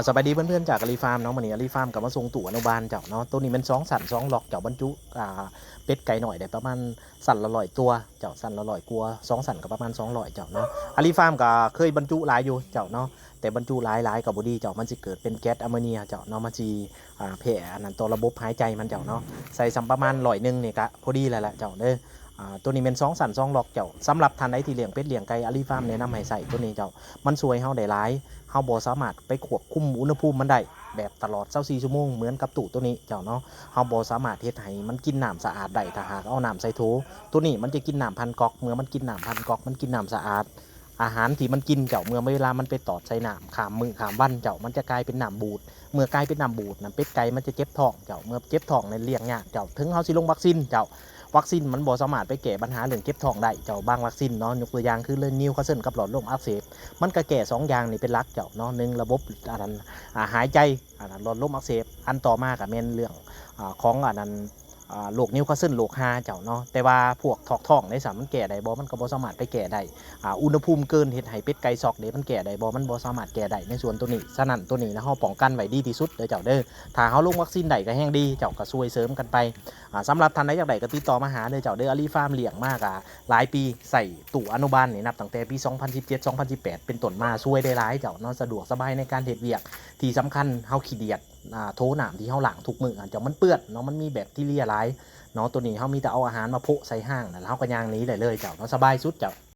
สบายดีเพื่อนๆจากอาลีฟาร์มเนาะมันนี่อาลีฟาร์มกับมาส่งตู่อนุบาลเจ้าเนาะตัวนี้เป็น2 สัน 2 หลอกเจ้าบรรจุเป็ดไก่หน่อยได้ประมาณสันละ100ตัวเจ้าสันละ100กลัว2 สันกับประมาณ200เจ้าเนาะอาลีฟาร์มก็เคยบรรจุหลายอยู่เจ้าเนาะแต่บรรจุหลายกับบอดีเจ้ามันจะเกิดเป็นแก๊สอะโมเนียเจ้าเนาะมันจะแผ่อันนั้นต่อระบบหายใจมันเจ้าเนาะใส่สัมประมาณ100เนี่ยก็พอดีแล้วแหละเจ้าเด้อตัวนี้เป็น2 สัน 2 หลอกเจ้าสำหรับท่านใดที่เลี้ยงเป็ดเลี้ยงไก่อาลีฟาร์มแนะนำให้ใส่ตัวนี้เจ้ามันช่วยเฮาได้หลาย เฮาบ่สามารถไปควบคุมอุณหภูมิมันได้แบบตลอด24ชั่วโมงเหมือนกับตู้ตัวนี้เจ้าเนาะเฮาบ่สามารถเฮ็ดให้มันกินน้ำสะอาดได้ถ้าหากเอาน้ำใส่โถตัวนี้มันจะกินน้ำพันก๊อกเมื่อมันกินน้ำพันก๊อกมันกินน้ำสะอาดอาหารที่มันกินเจ้าเมื่อเวลามันไปตอดใส่น้ำขามมือขามวันเจ้ามันจะกลายเป็นน้ำบูดเมื่อกลายเป็นน้ำบูดนะเป็ดไก่มันจะเจ็บท้องเจ้าเมื่อเจ็บท้องในเลี้ยงยากเจ้าถึงเฮาสิลงวัคซีนเจ้าวัคซีนมันบ่สามารถไปแก้ปัญหาเรื่องเจ็บท้องได้เจ้าบางวัคซีนเนาะยกตัวอย่างคือเรื่องนิวคาสเซิลกับหลอดลมอักเสบ มันก็แก่2อย่างนี่เป็นหลักเจ้าเนาะหนึ่งระบบอันนั้นหายใจอันนั้นหลอดลมอักเสบอันต่อมากับแม่นเรื่องของอันนั้นโรคนิวคาสเซิลโรคฮาเจ้าเนาะแต่ว่าพวกถอกท้องในสามมันแก่ได้บ่มันก็บ่สามารถไปแก่ได้อุณหภูมิเกินเฮ็ดให้เป็ดไก่ซอกเด้มันแก่ได้บ่มันบ่สามารถแก่ได้ในส่วนตัวนี้ฉะนั้นตัวนี้นะเฮาป้องกันไว้ดีที่สุดเด้อเจ้าเด้อถ้าเฮาลงวัคซีนได้ก็แฮงดีเจ้าก็ช่วยเสริมกันไปสำหรับท่านใดอยากได้ก็ติดต่อมาหาเด้อเจ้าเด้ออาลีฟาร์มเลี้ยงมากหลายปีใส่ตู้อนุบาลนี่นับตั้งแต่ปี2017 2018เป็นต้นมาช่วยได้หลายเจ้าเนาะสะดวกสบายในการเฮ็ดเวียกที่สำคัญเฮาขี้เดียดโถน้ำที่เฮาล้างทุกมื้อเจ้ามันเปื้อนเนาะมันมีแบคทีเรียหลายเนาะตัวนี้เฮามีแต่เอาอาหารมาโพะใส่ห้างแล้วเฮาก็ย่างหนีได้เลยเจ้าเนาะสบายสุดเจ้า